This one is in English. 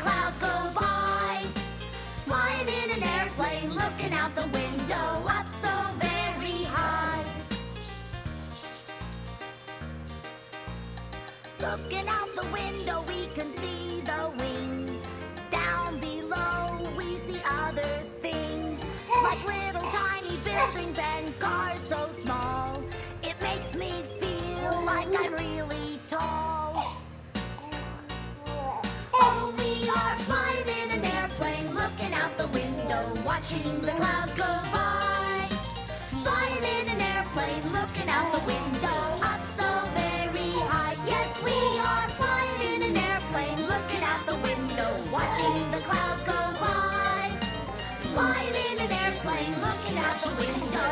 clouds go by. Flying in an airplane, looking out the window, up so very high. Looking out the window, we can see the wings. Down below, we see other things, like little tiny buildings and cars so small. It makes me feel like I'm really tall. Oh, we are flying in an airplane, looking out the window, watching the clouds go by. Flying in an airplane, looking out the window, up so very high. Yes, we are flying in an airplane, looking out the window, watching the clouds go by. Flying in an airplane, looking out the window,